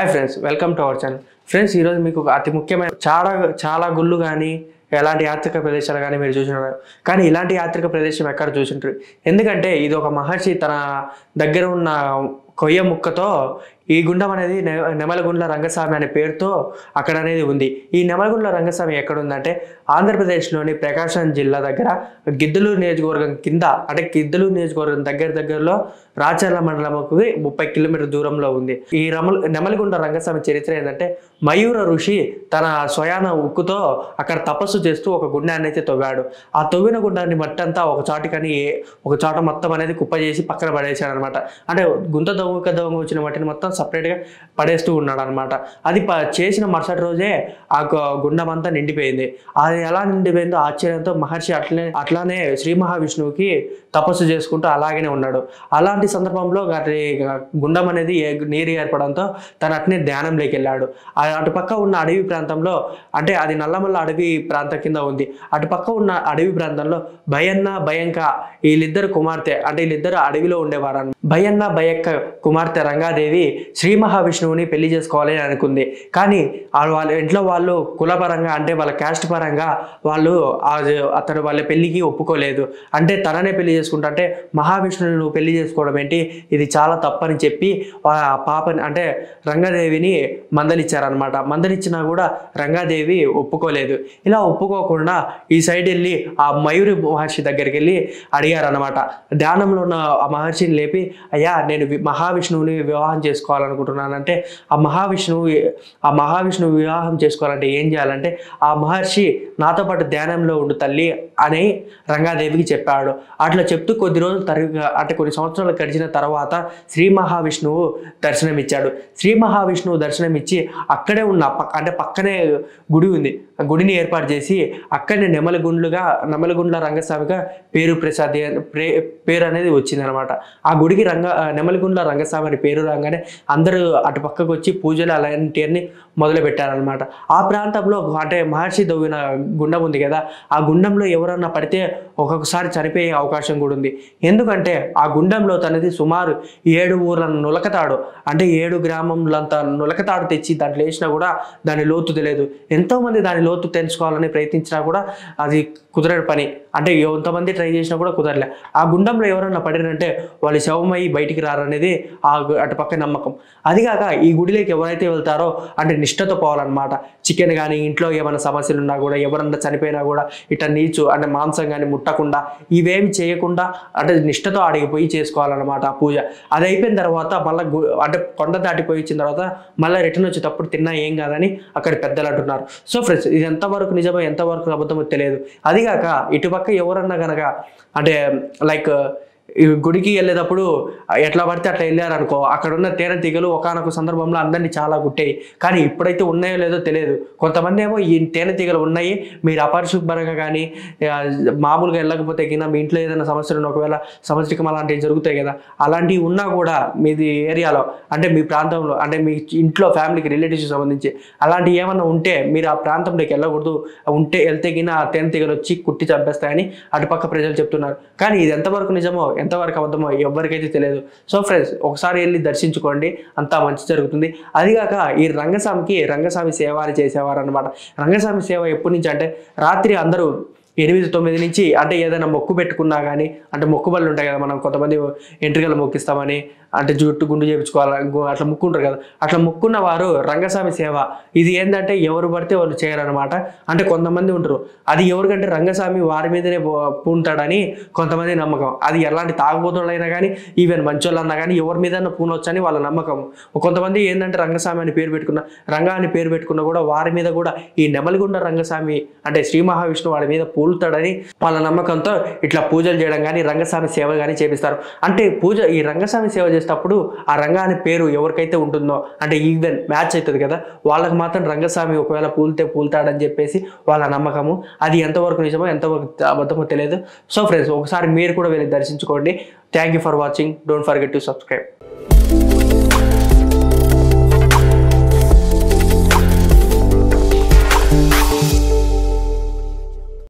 Hi friends, welcome to our channel. Friends, ఈరోజు మీకు అతి ముఖ్యమైన చాలా గుళ్ళు కానీ ఎలాంటి యాత్రిక ప్రదేశాలు కానీ మీరు చూసినారు. కానీ ఇలాంటి యాత్రిక ప్రదేశం ఎక్కడ చూసింటారు? ఎందుకంటే ఇది ఒక మహర్షి తన దగ్గర ఉన్న కొయ్య ముక్కతో ఈ గుండం అనేది నెమలగుండ్ల రంగస్వామి అనే పేరుతో అక్కడ అనేది ఉంది. ఈ నెమలగుండ్ల రంగస్వామి ఎక్కడ ఉందంటే ఆంధ్రప్రదేశ్లోని ప్రకాశం జిల్లా దగ్గర గిద్దలూరు నియోజకవర్గం కింద, అంటే గిద్దలూరు నియోజకవర్గం దగ్గరలో రాచర్ల మండలంకు 30 కిలోమీటర్ దూరంలో ఉంది. ఈ నెమలగుండ్ల రంగస్వామి చరిత్ర ఏంటంటే మయూర ఋషి తన స్వయాన ఉక్కుతో అక్కడ తపస్సు చేస్తూ ఒక గుండాన్ని అయితే తవ్వాడు. ఆ తవ్విన గుండాన్ని మట్టంతా ఒక చోట మొత్తం అనేది కుప్ప చేసి పక్కన పడేశాడు అనమాట. అంటే గుంత దొంగ వచ్చిన మట్టిని మొత్తం సపరేట్గా పడేస్తూ ఉన్నాడు అనమాట. అది చేసిన మరుసటి రోజే ఆ గుండం అంతా నిండిపోయింది. అది ఎలా నిండిపోయిందో ఆశ్చర్యంతో మహర్షి అట్లానే శ్రీ మహావిష్ణువుకి తపస్సు చేసుకుంటూ అలాగనే ఉన్నాడు. అలాంటి సందర్భంలో గుండం అనేది నీరు ఏర్పడంతో తను అట్నే ధ్యానంలోకి వెళ్ళాడు. అటుపక్క ఉన్న అడవి ప్రాంతంలో, అంటే అది నల్లమల్ల అడవి ప్రాంతం కింద ఉంది, అటుపక్క ఉన్న అడవి ప్రాంతంలో భయన్న భయంక వీళ్ళిద్దరు కుమార్తె, అంటే వీళ్ళిద్దరు అడవిలో ఉండేవారు. భయన్న భయక్క కుమార్తె రంగాదేవి శ్రీ మహావిష్ణువుని పెళ్లి చేసుకోవాలి అని అనుకుంది. కానీ వాళ్ళ ఇంట్లో వాళ్ళు కులపరంగా, అంటే వాళ్ళ క్యాస్ట్ పరంగా వాళ్ళు వాళ్ళ పెళ్లికి ఒప్పుకోలేదు. అంటే తననే పెళ్లి చేసుకుంటా, అంటే మహావిష్ణువుని నువ్వు పెళ్లి చేసుకోవడం ఏంటి, ఇది చాలా తప్పని చెప్పి పాపని, అంటే రంగాదేవిని మందలిచ్చారనమాట. మందలిచ్చినా కూడా రంగాదేవి ఒప్పుకోలేదు. ఇలా ఒప్పుకోకుండా ఈ సైడ్ వెళ్ళి ఆ మయూరి మహర్షి దగ్గరికి వెళ్ళి అడిగారనమాట. ధ్యానంలో ఉన్న ఆ మహర్షిని లేపి, అయ్యా నేను మహావిష్ణువుని వివాహం చేసుకోవాలనుకుంటున్నానంటే ఆ మహావిష్ణువు వివాహం చేసుకోవాలంటే ఏం చేయాలంటే ఆ మహర్షి నాతో పాటు ధ్యానంలో ఉండు తల్లి అని రంగాదేవికి చెప్పాడు. అట్లా చెప్తూ కొన్ని సంవత్సరాలు గడిచిన తర్వాత శ్రీ మహావిష్ణువు దర్శనమిచ్చాడు. శ్రీ మహావిష్ణువు దర్శనమిచ్చి అక్కడే ఉన్న అంటే పక్కనే గుడి ఉంది, ఆ గుడిని ఏర్పాటు చేసి అక్కడనే నెమలగుండ్ల రంగస్వామిగా పేరు అనేది వచ్చింది అనమాట. ఆ గుడికి నెమలగుండ్ల రంగస్వామి అని పేరు రాగానే అందరూ అటు పక్కకు వచ్చి పూజలు అలాంటివన్నీ మొదలు పెట్టారనమాట. ఆ ప్రాంతంలో, అంటే మహర్షి దవ్విన గుండం ఉంది కదా, ఆ గుండంలో ఎవరన్నా పడితే ఒక్కొక్కసారి చనిపోయే అవకాశం కూడా ఉంది. ఎందుకంటే ఆ గుండంలో తనది సుమారు 7 ఊర్లను నులకతాడు, అంటే 7 గ్రామంలంతా నులకతాడు తెచ్చి దాంట్లో వేసినా కూడా దాని లోతు తెలియదు. ఎంతోమంది దాని లోతు తెలుసుకోవాలని ప్రయత్నించినా కూడా అది కుదరని పని. అంటే ఎంతమంది ట్రై చేసినా కూడా కుదరలే. ఆ గుండంలో ఎవరన్నా పడినంటే వాళ్ళు శవమయ్యి బయటికి రారనేది అటుపక్క నమ్మకం. అదిగాక ఈ గుడిలోకి ఎవరైతే వెళ్తారో అంటే నిష్ఠతో పోవాలన్నమాట. చికెన్ కానీ ఇంట్లో ఏమైనా సమస్యలు ఉన్నా కూడా, ఎవరన్నా చనిపోయినా కూడా ఇట్లా నీచు అంటే మాంసం కానీ ముట్టకుండా, ఇవేమి చేయకుండా అంటే నిష్ఠతో అడిగిపోయి చేసుకోవాలన్నమాట ఆ పూజ. అది అయిపోయిన తర్వాత మళ్ళీ అంటే కొండ దాటిపోయి వచ్చిన తర్వాత మళ్ళీ రిటర్న్ వచ్చేటప్పుడు తిన్నా ఏం కాదని అక్కడ పెద్దలు అంటున్నారు. సో ఫ్రెండ్స్, ఇది ఎంతవరకు నిజమో ఎంతవరకు అబద్ధమో తెలియదు. అదిగాక ఇటుపక్క ఎవరన్నా కనుక అంటే లైక్ ఈ గుడికి వెళ్ళేటప్పుడు ఎట్లా పడితే అట్లా వెళ్ళారనుకో, అక్కడ ఉన్న తేనెటీగలు ఒకానొక సందర్భంలో అందరినీ చాలా గుట్టాయి. కానీ ఇప్పుడైతే ఉన్నాయో లేదో తెలియదు. కొంతమంది ఏమో ఈ తేనెటీగలు ఉన్నాయి, మీరు అపరిశుభ్రంగా కానీ మామూలుగా వెళ్ళకపోతే కింద మీ ఇంట్లో ఏదైనా సమస్యలు ఉన్న, ఒకవేళ సంవత్సరికం అలాంటివి జరుగుతాయి కదా, అలాంటివి ఉన్నా కూడా మీది ఏరియాలో, అంటే మీ ప్రాంతంలో, అంటే మీ ఇంట్లో ఫ్యామిలీకి రిలేటివ్స్కి సంబంధించి అలాంటివి ఏమన్నా ఉంటే మీరు ఆ ప్రాంతంలోకి వెళ్ళకూడదు. వెళ్తే కింద ఆ తేనెటీగలు వచ్చి కుట్టి చంపేస్తాయని అటుపక్క ప్రజలు చెప్తున్నారు. కానీ ఇది ఎంతవరకు నిజమో ఎంతవరకు అబద్ధమో ఎవరికైతే తెలియదు. సో ఫ్రెండ్స్, ఒకసారి వెళ్ళి దర్శించుకోండి, అంతా మంచి జరుగుతుంది. అదిగాక ఈ రంగస్వామి సేవ అని చేసేవారు అనమాట. రంగస్వామి సేవ ఎప్పటి నుంచి అంటే రాత్రి అందరూ 8-9 నుంచి, అంటే ఏదైనా మొక్కు పెట్టుకున్నా కానీ, అంటే మొక్కుబళ్ళు ఉంటాయి కదా, మనం కొంతమంది ఎంట్రికలు మొక్కిస్తామని, అంటే జుట్టు గుండు చేయించుకోవాలి అట్లా మొక్కుంటారు కదా, అట్లా మొక్కున్న వారు రంగస్వామి సేవ. ఇది ఏంటంటే ఎవరు పడితే వాళ్ళు చేయరనమాట. అంటే కొంతమంది ఉంటారు, అది ఎవరికంటే రంగస్వామి వారి మీదనే పూనుతాడని కొంతమంది నమ్మకం. అది ఎలాంటి తాగుబోతులైనా కానీ, ఈవెన్ మంచోళ్ళన్నా కానీ ఎవరి మీదన్నా పూనొచ్చని వాళ్ళ నమ్మకం. కొంతమంది ఏంటంటే రంగస్వామి అని పేరు పెట్టుకున్న, రంగా అని పేరు పెట్టుకున్న కూడా వారి మీద కూడా ఈ నెమలిగుండ రంగస్వామి అంటే శ్రీ మహావిష్ణువు వాడి మీద పూలుతాడని వాళ్ళ నమ్మకంతో ఇట్లా పూజలు చేయడం కానీ రంగస్వామి సేవ కానీ చేపిస్తారు. అంటే ఈ రంగస్వామి సేవ చేసేటప్పుడు ఆ రంగా అనే పేరు ఎవరికైతే ఉంటుందో, అంటే ఈవెన్ మ్యాచ్ అవుతుంది కదా, వాళ్ళకి మాత్రం రంగస్వామి ఒకవేళ పూలుతాడని చెప్పేసి వాళ్ళ నమ్మకము. అది ఎంతవరకు నిజమో ఎంతవరకు అబద్ధమో తెలియదు. సో ఫ్రెండ్స్, ఒకసారి మీరు కూడా వెళ్ళి దర్శించుకోండి. Thank you for watching. Don't forget to subscribe.